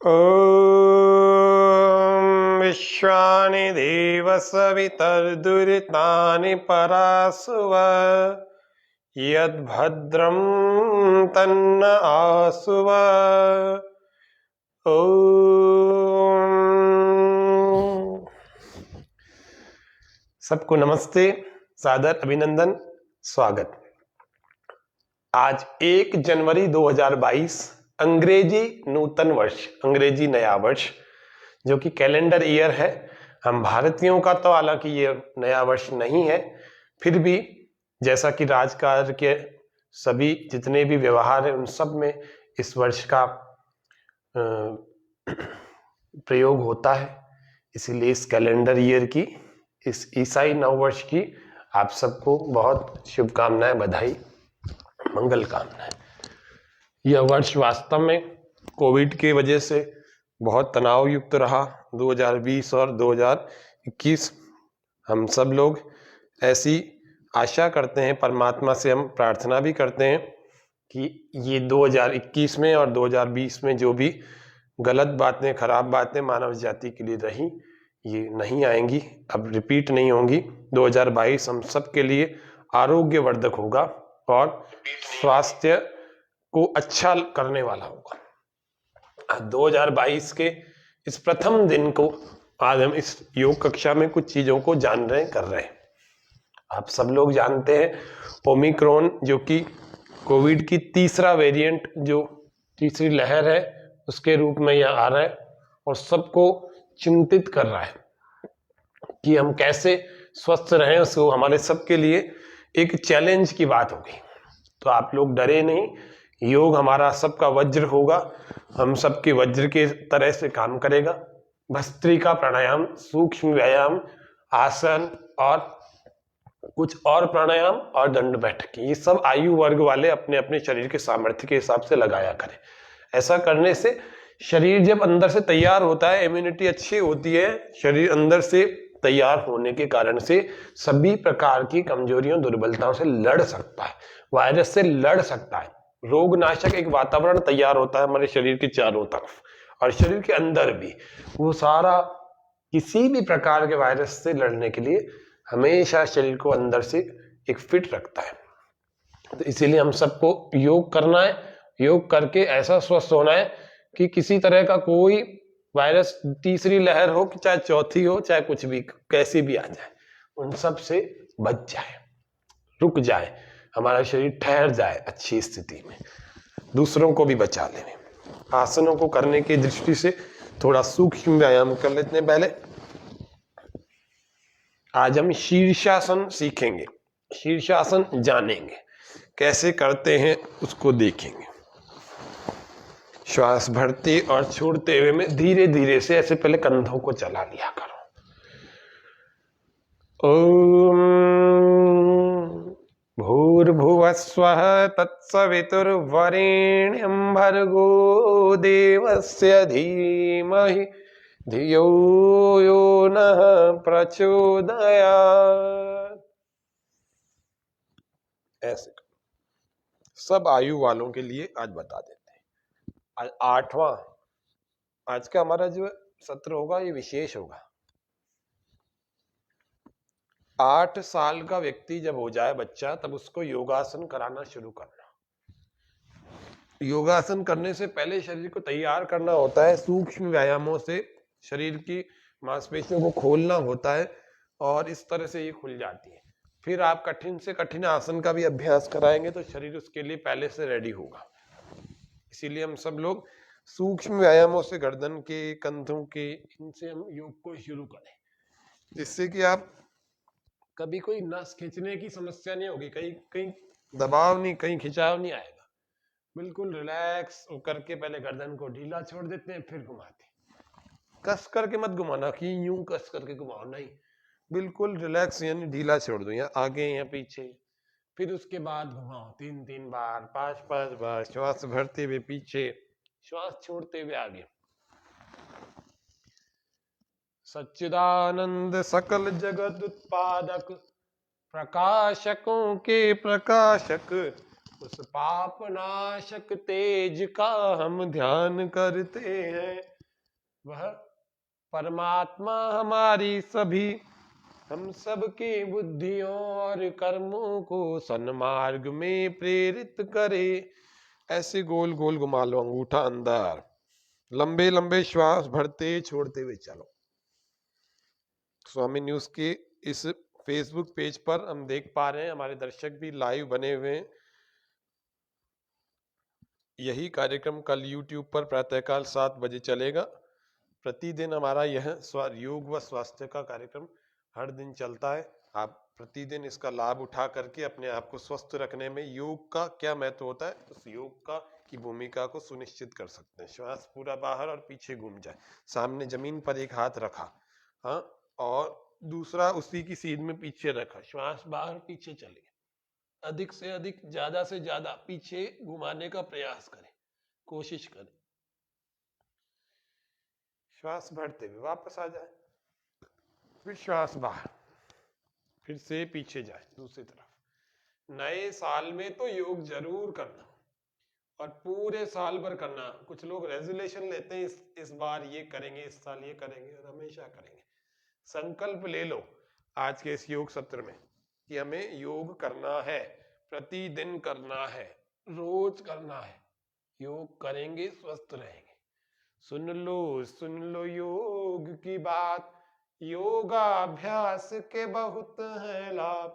ॐ विश्वानि देवसवितर्दुरितानि परासुव यद्भद्रं तन्न आसुव। ॐ सबको नमस्ते, सादर अभिनंदन, स्वागत। आज 1 जनवरी 2022 अंग्रेजी नूतन वर्ष, अंग्रेजी नया वर्ष, जो कि कैलेंडर ईयर है। हम भारतीयों का तो हालांकि ये नया वर्ष नहीं है, फिर भी जैसा कि राजकाज के सभी जितने भी व्यवहार हैं उन सब में इस वर्ष का प्रयोग होता है। इसीलिए इस कैलेंडर ईयर की, इस ईसाई नववर्ष की आप सबको बहुत शुभकामनाएं, बधाई, मंगल कामनाएं। यह वर्ष वास्तव में कोविड की वजह से बहुत तनाव युक्त रहा। 2020 और 2021 हम सब लोग ऐसी आशा करते हैं, परमात्मा से हम प्रार्थना भी करते हैं कि ये 2021 में और 2020 में जो भी गलत बातें, खराब बातें मानव जाति के लिए रही, ये नहीं आएंगी, अब रिपीट नहीं होंगी। 2022 हम सब के लिए आरोग्यवर्धक होगा और स्वास्थ्य को अच्छा करने वाला होगा। 2022 के इस प्रथम दिन को आज हम इस योग कक्षा में कुछ चीजों को जान रहे हैं, कर रहे हैं। आप सब लोग जानते हैं ओमिक्रॉन, जो कि कोविड की तीसरा वेरिएंट, जो तीसरी लहर है, उसके रूप में यह आ रहा है और सबको चिंतित कर रहा है कि हम कैसे स्वस्थ रहें। उसको हमारे सबके लिए एक चैलेंज की बात होगी। तो आप लोग डरे नहीं, योग हमारा सबका वज्र होगा, हम सबके वज्र के तरह से काम करेगा। भस्त्रिका प्राणायाम, सूक्ष्म व्यायाम, आसन और कुछ और प्राणायाम और दंड बैठक, ये सब आयु वर्ग वाले अपने अपने शरीर के सामर्थ्य के हिसाब से लगाया करें। ऐसा करने से शरीर जब अंदर से तैयार होता है, इम्यूनिटी अच्छी होती है, शरीर अंदर से तैयार होने के कारण से सभी प्रकार की कमजोरियों, दुर्बलताओं से लड़ सकता है, वायरस से लड़ सकता है। रोग नाशक एक वातावरण तैयार होता है हमारे शरीर के चारों तरफ और शरीर के अंदर भी। वो सारा किसी भी प्रकार के वायरस से लड़ने के लिए हमेशा शरीर को अंदर से एक फिट रखता है। तो इसीलिए हम सबको योग करना है, योग करके ऐसा स्वस्थ होना है कि किसी तरह का कोई वायरस, तीसरी लहर हो कि चाहे चौथी हो, चाहे कुछ भी कैसी भी आ जाए, उन सब से बच जाए, रुक जाए, हमारा शरीर ठहर जाए अच्छी स्थिति में, दूसरों को भी बचा ले। आसनों को करने की दृष्टि से थोड़ा सूक्ष्म व्यायाम कर लेते हैं। पहले आज हम शीर्षासन सीखेंगे, शीर्षासन जानेंगे, कैसे करते हैं उसको देखेंगे। श्वास भरते और छोड़ते हुए में धीरे धीरे से ऐसे पहले कंधों को चला लिया करो। ओम भूर्भुवस्वः तत्सवितुर्वरेण्यं भर्गो देवस्य धीमहि धियो यो नः प्रचोदयात्। ऐसे सब आयु वालों के लिए आज बता देते हैं। आज 8वां, आज का हमारा जो सत्र होगा ये विशेष होगा। 8 साल का व्यक्ति जब हो जाए बच्चा, तब उसको योगासन कराना शुरू करना। योगासन करने से पहले शरीर को तैयार करना होता है, सूक्ष्म व्यायामों से शरीर की मांसपेशियों को खोलना होता है और इस तरह से ये खुल जाती है। फिर आप कठिन से कठिन आसन का भी अभ्यास कराएंगे तो शरीर उसके लिए पहले से रेडी होगा। इसीलिए हम सब लोग सूक्ष्म व्यायामों से, गर्दन के, कंधों के, इनसे हम योग को शुरू करें, जिससे कि आप कभी कोई नस खींचने की समस्या नहीं होगी, कहीं कहीं दबाव नहीं, कहीं खिंचाव नहीं आएगा। बिल्कुल रिलैक्स होकर के पहले गर्दन को ढीला छोड़ देते हैं, फिर घुमाते हैं। कस करके मत घुमाना कि यूं कस करके घुमाओ, नहीं, बिल्कुल रिलैक्स, यानी ढीला छोड़ दो, यहाँ आगे यहाँ पीछे। फिर उसके बाद घुमाओ 3-3 बार, 5-5 बार, श्वास भरते हुए पीछे, श्वास छोड़ते हुए आगे। सच्चिदानंद सकल जगत उत्पादक, प्रकाशकों के प्रकाशक, उस पाप नाशक तेज का हम ध्यान करते हैं। वह परमात्मा हमारी सभी, हम सबके बुद्धियों और कर्मों को सन्मार्ग में प्रेरित करे। ऐसे गोल गोल घुमा लो, अंगूठा अंदर, लंबे लंबे श्वास भरते छोड़ते हुए चलो। स्वामी न्यूज के इस फेसबुक पेज पर हम देख पा रहे हैं, हमारे दर्शक भी लाइव बने हुए हैं। यही कार्यक्रम कल यूट्यूब पर प्रातःकाल 7 बजे चलेगा। प्रतिदिन हमारा यह योग व स्वास्थ्य का कार्यक्रम हर दिन चलता है। आप प्रतिदिन इसका लाभ उठा करके अपने आप को स्वस्थ रखने में योग का क्या महत्व होता है, उस योग का की भूमिका को सुनिश्चित कर सकते हैं। श्वास पूरा बाहर और पीछे घूम जाए, सामने जमीन पर एक हाथ रखा, हाँ, और दूसरा उसी की सीध में पीछे रखा, श्वास बाहर पीछे चले, अधिक से अधिक, ज्यादा से ज्यादा पीछे घुमाने का प्रयास करें, कोशिश करें। श्वास भरते हुए वापस आ जाए, फिर श्वास बाहर, फिर से पीछे जाए दूसरी तरफ। नए साल में तो योग जरूर करना और पूरे साल भर करना। कुछ लोग रेजोल्यूशन लेते हैं, इस बार ये करेंगे, इस साल ये करेंगे और हमेशा करेंगे। संकल्प ले लो आज के इस योग सत्र में कि हमें योग करना है, प्रतिदिन करना है, रोज करना है। योग करेंगे स्वस्थ रहेंगे। सुन लो योग की बात, योगाभ्यास के बहुत है लाभ।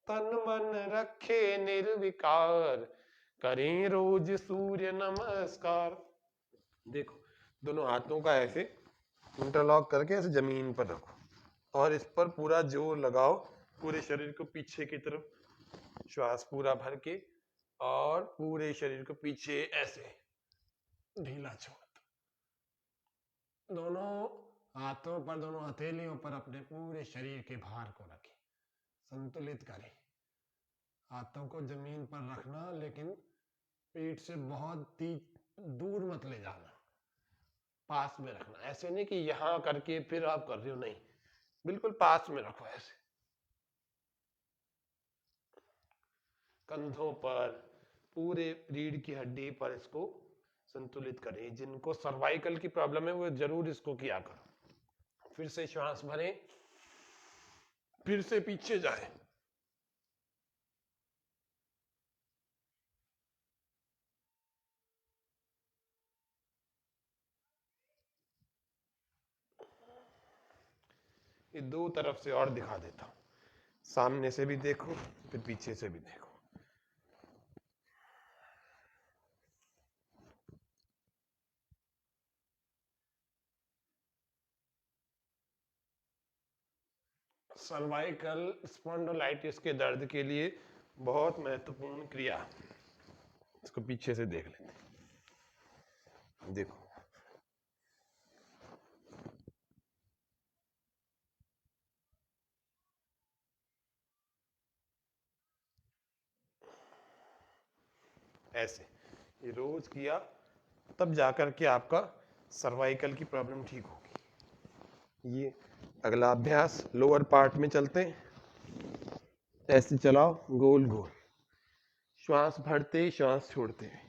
तन मन रखे निर्विकार, करें रोज सूर्य नमस्कार। देखो, दोनों हाथों का ऐसे इंटरलॉक करके ऐसे जमीन पर रखो और इस पर पूरा जोर लगाओ, पूरे शरीर को पीछे की तरफ, श्वास पूरा भर के और पूरे शरीर को पीछे ऐसे ढीला छोड़। दोनों हाथों पर, दोनों हथेलियों पर अपने पूरे शरीर के भार को रखें, संतुलित करें। हाथों को जमीन पर रखना, लेकिन पीठ से बहुत ही दूर मत ले जाना, पास में रखना। ऐसे नहीं कि यहां करके फिर आप कर रहे हो, नहीं, बिल्कुल पास में रखो। ऐसे कंधों पर, पूरे रीढ़ की हड्डी पर इसको संतुलित करें। जिनको सर्वाइकल की प्रॉब्लम है वो जरूर इसको किया करो। फिर से श्वास भरें, फिर से पीछे जाए, ये दो तरफ से और दिखा देता हूं, सामने से भी देखो, फिर पीछे से भी देखो। सर्वाइकल स्पॉन्डिलाइटिस के दर्द के लिए बहुत महत्वपूर्ण क्रिया, इसको पीछे से देख लेते हैं। देखो, ऐसे ये रोज किया तब जाकर के आपका सर्वाइकल की प्रॉब्लम ठीक होगी। ये अगला अभ्यास लोअर पार्ट में चलते हैं। ऐसे चलाओ गोल गोल, श्वास भरते श्वास छोड़ते हुए,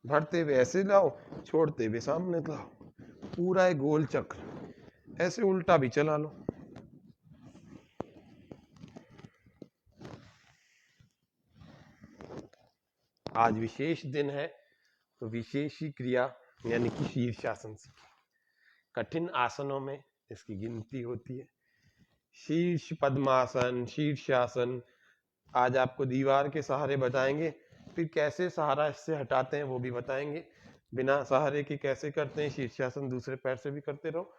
भरते हुए ऐसे लाओ, छोड़ते हुए सामने लाओ, पूरा एक गोल चक्र। ऐसे उल्टा भी चला लो। आज विशेष दिन है तो विशेष ही क्रिया यानी कि शीर्षासन सीखें। कठिन आसनों में इसकी गिनती होती है। शीर्ष पद्मासन, शीर्षासन आज आपको दीवार के सहारे बताएंगे, फिर कैसे सहारा इससे हटाते हैं वो भी बताएंगे। बिना सहारे के कैसे करते हैं शीर्षासन, दूसरे पैर से भी करते रहो।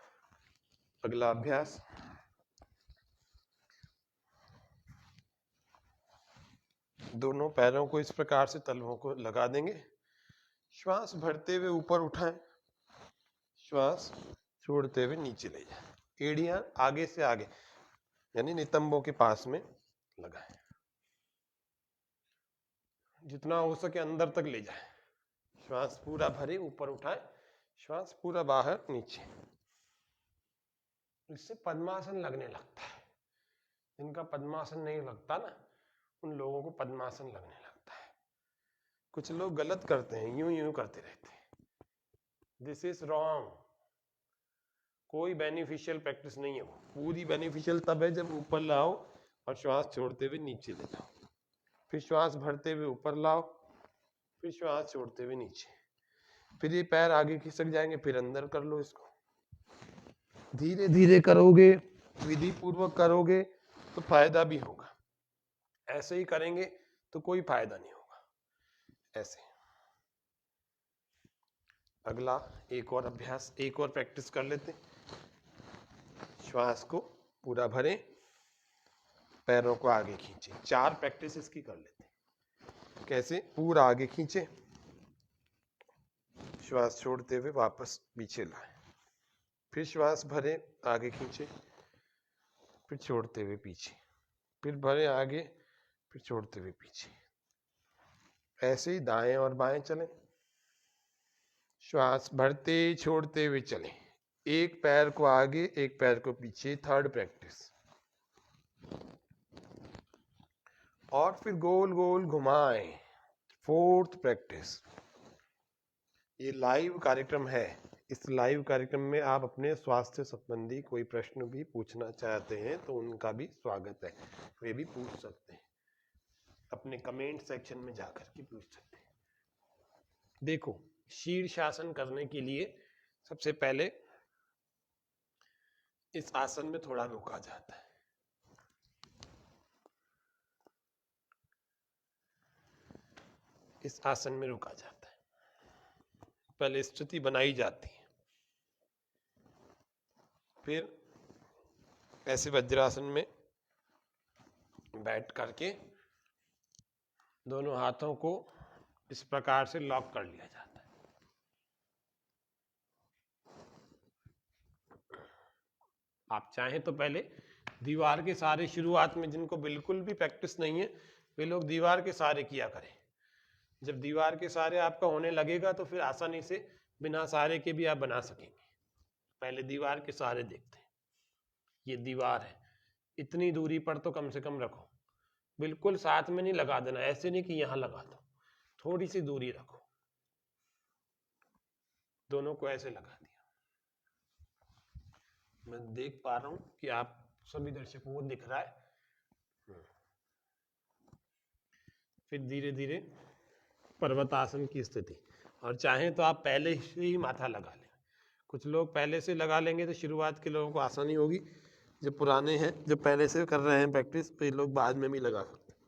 अगला अभ्यास, दोनों पैरों को इस प्रकार से तलवों को लगा देंगे। श्वास भरते हुए ऊपर उठाएं, श्वास छोड़ते हुए नीचे ले जाएं। एड़ियां आगे से आगे यानी नितंबों के पास में लगाएं, जितना हो सके अंदर तक ले जाएं। श्वास पूरा भरे, ऊपर उठाएं, श्वास पूरा बाहर नीचे। इससे पद्मासन लगने लगता है। जिनका पद्मासन नहीं लगता ना, उन लोगों को पद्मासन लगने लगता है। कुछ लोग गलत करते हैं, यूं यूं करते रहते हैं। This is wrong. कोई बेनिफिशियल प्रैक्टिस नहीं है वो। पूरी बेनिफिशियल तब है जब ऊपर लाओ और श्वास छोड़ते हुए नीचे ले जाओ, फिर श्वास भरते हुए ऊपर लाओ, फिर श्वास छोड़ते हुए नीचे, फिर ये पैर आगे खिसक जाएंगे, फिर अंदर कर लो इसको। धीरे धीरे करोगे, विधि पूर्वक करोगे तो फायदा भी होगा, ऐसे ही करेंगे तो कोई फायदा नहीं होगा। ऐसे अगला एक और अभ्यास, एक और प्रैक्टिस कर लेते। श्वास को पूरा भरें, पैरों को आगे खींचे। 4 प्रैक्टिस इसकी कर लेते। कैसे? पूरा आगे खींचे, श्वास छोड़ते हुए वापस पीछे लाए, फिर श्वास भरे, आगे खींचे, फिर छोड़ते हुए पीछे, फिर भरे आगे, फिर छोड़ते हुए पीछे। ऐसे ही दाएं और बाएं चलें। श्वास भरते छोड़ते हुए चलें, एक पैर को आगे एक पैर को पीछे, 3rd प्रैक्टिस। और फिर गोल गोल घुमाएं, 4th प्रैक्टिस। ये लाइव कार्यक्रम है, इस लाइव कार्यक्रम में आप अपने स्वास्थ्य संबंधी कोई प्रश्न भी पूछना चाहते हैं तो उनका भी स्वागत है, वे भी पूछ सकते हैं, अपने कमेंट सेक्शन में जाकर के पूछ सकते हैं। देखो, शीर्षासन करने के लिए सबसे पहले इस आसन में थोड़ा रुका जाता है। इस आसन में रुका जाता है, पहले स्थिति बनाई जाती है, फिर ऐसे वज्रासन में बैठ करके दोनों हाथों को इस प्रकार से लॉक कर लिया जाता है। आप चाहें तो पहले दीवार के सहारे, शुरुआत में जिनको बिल्कुल भी प्रैक्टिस नहीं है वे लोग दीवार के सहारे किया करें। जब दीवार के सहारे आपका होने लगेगा तो फिर आसानी से बिना सहारे के भी आप बना सकेंगे। पहले दीवार के सहारे देखते हैं। ये दीवार है, इतनी दूरी पर तो कम से कम रखो, बिल्कुल साथ में नहीं लगा देना, ऐसे नहीं कि यहां लगा दो, थोड़ी सी दूरी रखो। दोनों को ऐसे लगा दिया, मैं देख पा रहा हूं कि आप सभी दर्शकों को दिख रहा है। फिर धीरे धीरे पर्वतासन की स्थिति, और चाहें तो आप पहले से ही माथा लगा लें। कुछ लोग पहले से लगा लेंगे तो शुरुआत के लोगों को आसानी होगी, जो पुराने हैं, जो पहले से कर रहे हैं प्रैक्टिस, तो ये लोग बाद में भी लगा सकते हैं।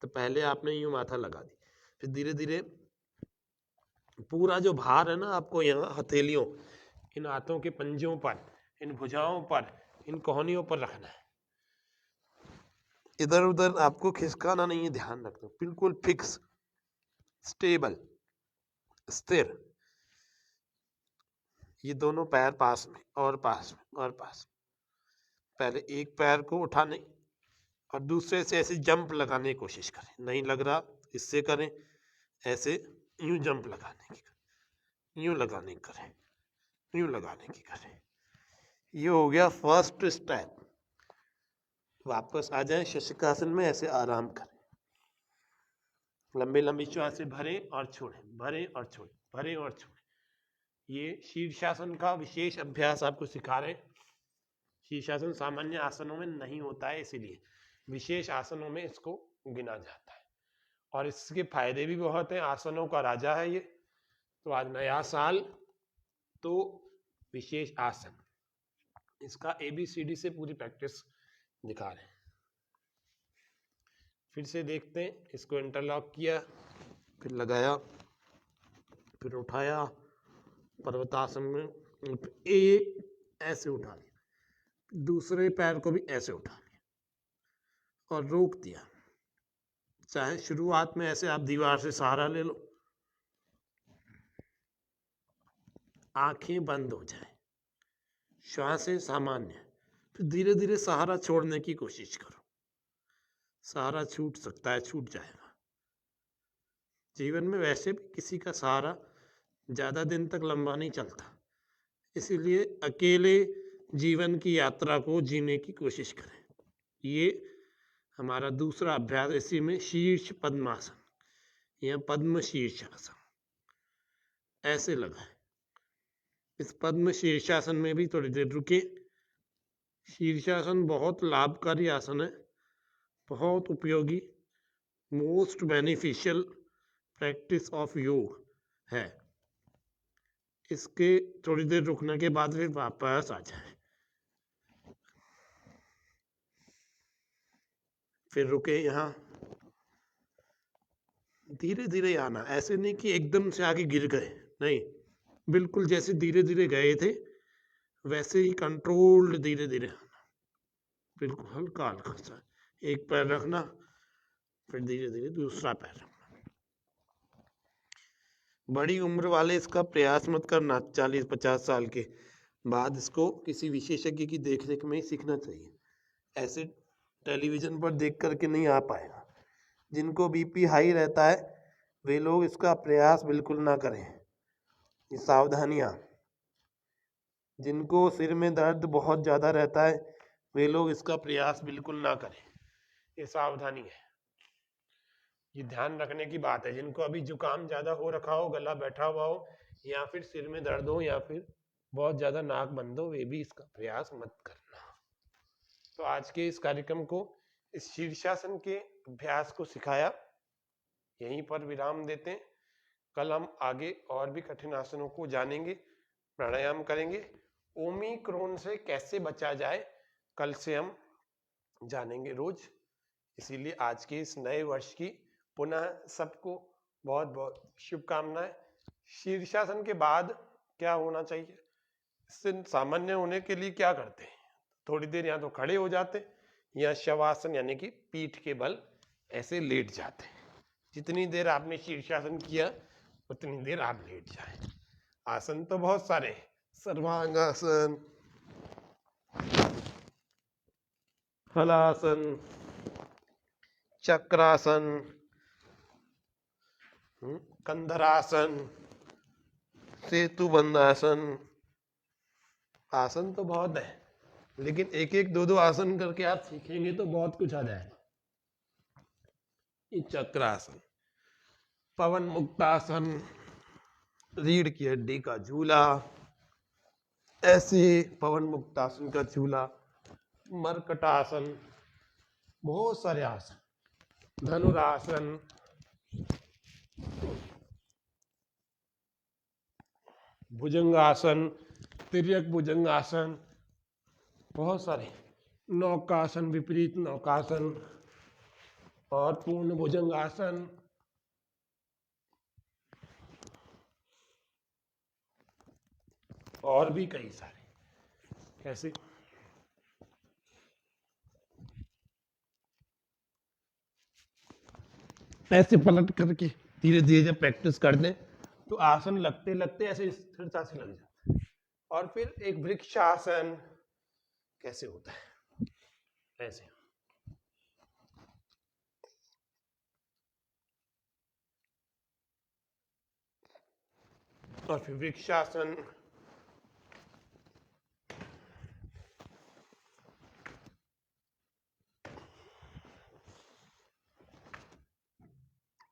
तो पहले आपने यूं माथा लगा दी, फिर धीरे धीरे पूरा जो भार है ना आपको यहाँ हथेलियों, इन हाथों के पंजों पर, इन भुजाओं पर, इन कोहनियों पर रखना है। इधर उधर आपको खिसकाना नहीं है, ध्यान रखना, बिल्कुल फिक्स, स्टेबल, स्थिर। ये दोनों पैर पास में और पास में और पास में। पहले एक पैर को उठाने और दूसरे से ऐसे जंप लगाने की कोशिश करें, नहीं लग रहा इससे करें, ऐसे यूं जंप लगाने की करें, यूं लगाने की करें, यूं लगाने की करें। ये हो गया फर्स्ट स्टेप। वापस आ जाएं शशकासन में, ऐसे आराम करें, लंबी लंबी श्वास से भरें और छोड़ें, भरें और छोड़ें, भरें और छोड़ें। ये शीर्षासन का विशेष अभ्यास आपको सिखा रहे हैं। शीर्षासन सामान्य आसनों में नहीं होता है, इसीलिए विशेष आसनों में इसको गिना जाता है, और इसके फायदे भी बहुत हैं। आसनों का राजा है ये। तो आज नया साल, तो विशेष आसन, इसका ABCD से पूरी प्रैक्टिस दिखा रहे हैं। फिर से देखते हैं, इसको इंटरलॉक किया, फिर लगाया, फिर उठाया पर्वतासन में, एक ऐसे उठा लिया, दूसरे पैर को भी ऐसे उठा लिया और रोक दिया। चाहे शुरुआत में ऐसे आप दीवार से सहारा ले लो, आंखें बंद हो जाए, श्वासें सामान्य, फिर धीरे धीरे सहारा छोड़ने की कोशिश करो। सहारा छूट सकता है, छूट जाएगा। जीवन में वैसे भी किसी का सहारा ज्यादा दिन तक लंबा नहीं चलता, इसीलिए अकेले जीवन की यात्रा को जीने की कोशिश करें। ये हमारा दूसरा अभ्यास, इसी में शीर्ष पद्मासन या पद्म शीर्षासन, ऐसे लगाए, इस पद्म शीर्षासन में भी थोड़ी देर रुके। शीर्षासन बहुत लाभकारी आसन है, बहुत उपयोगी, मोस्ट बेनिफिशियल प्रैक्टिस ऑफ योग है। इसके थोड़ी देर रुकने के बाद फिर वापस आ जाए। फिर रुके यहाँ, धीरे धीरे आना, ऐसे नहीं कि एकदम से आगे गिर गए, नहीं, बिल्कुल जैसे धीरे धीरे गए थे वैसे ही कंट्रोल्ड धीरे धीरे आना, बिल्कुल हल्का हल्का सा। एक पैर रखना, फिर धीरे धीरे दूसरा पैर रखना। बड़ी उम्र वाले इसका प्रयास मत करना, 40-50 साल के बाद इसको किसी विशेषज्ञ की देखरेख में ही सीखना चाहिए। ऐसे टेलीविजन पर देख करके नहीं आ पाएगा। जिनको बीपी हाई रहता है वे लोग इसका प्रयास बिल्कुल ना करें। ये सावधानियाँ। जिनको सिर में दर्द बहुत ज़्यादा रहता है वे लोग इसका प्रयास बिल्कुल ना करें। ये सावधानी है, ये ध्यान रखने की बात है। जिनको अभी जुकाम ज़्यादा हो रखा हो, गला बैठा हुआ हो, या फिर सिर में दर्द हो, या फिर बहुत ज़्यादा नाक बंद हो, वे भी इसका प्रयास मत करना। तो आज के इस कार्यक्रम को, इस शीर्षासन के अभ्यास को सिखाया, यहीं पर विराम देते हैं। कल हम आगे और भी कठिन आसनों को जानेंगे, प्राणायाम करेंगे। ओमिक्रॉन से कैसे बचा जाए कल से हम जानेंगे रोज। इसीलिए आज के इस नए वर्ष की पुनः सबको बहुत बहुत शुभकामनाएं। शीर्षासन के बाद क्या होना चाहिए, इससे सामान्य होने के लिए क्या करते हैं, थोड़ी देर या तो खड़े हो जाते या शवासन यानी कि पीठ के बल ऐसे लेट जाते। जितनी देर आपने शीर्षासन किया उतनी देर आप लेट जाए। आसन तो बहुत सारे हैं, सर्वांगासन, हलासन, चक्रासन, कंधरासन, सेतुबंधासन। आसन तो बहुत है, लेकिन एक एक दो दो आसन करके आप सीखेंगे तो बहुत कुछ आ जाएगा। चक्रासन, पवन मुक्तासन, रीढ़ की हड्डी का झूला, ऐसे पवन मुक्तासन का झूला, मरकटासन, बहुत सारे आसन, धनुरासन, भुजंगासन, तिर्यक भुजंगासन, बहुत सारे, नौकासन, विपरीत नौकासन और पूर्ण भुजंगासन, और भी कई सारे। कैसे ऐसे पलट करके धीरे धीरे जब प्रैक्टिस कर दें तो आसन लगते लगते ऐसे स्थिरता से लग जाता है। और फिर एक वृक्षासन कैसे होता है, ऐसे, और फिर वृक्षासन,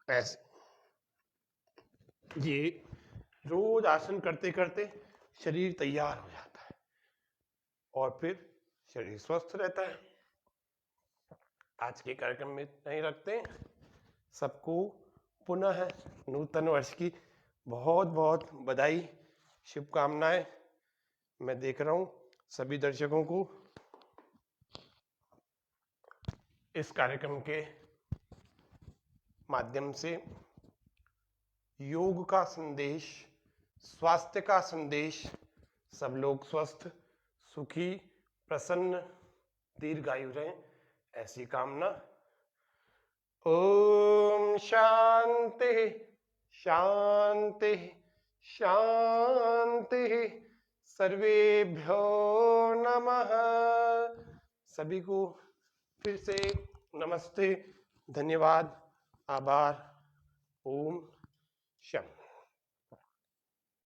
ऐसे। ये रोज आसन करते करते शरीर तैयार हो जाता है और फिर शरीर स्वस्थ रहता है। आज के कार्यक्रम में नहीं रखते हैं। सबको पुनः नूतन वर्ष की बहुत बहुत बधाई, शुभकामनाएं। मैं देख रहा हूँ सभी दर्शकों को इस कार्यक्रम के माध्यम से योग का संदेश, स्वास्थ्य का संदेश, सब लोग स्वस्थ, सुखी, प्रसन्न, दीर्घायु रहें, ऐसी कामना। ओम शांति शांति शांति। सर्वेभ्यो नमः। सभी को फिर से नमस्ते, धन्यवाद, आभार। ओम शांति।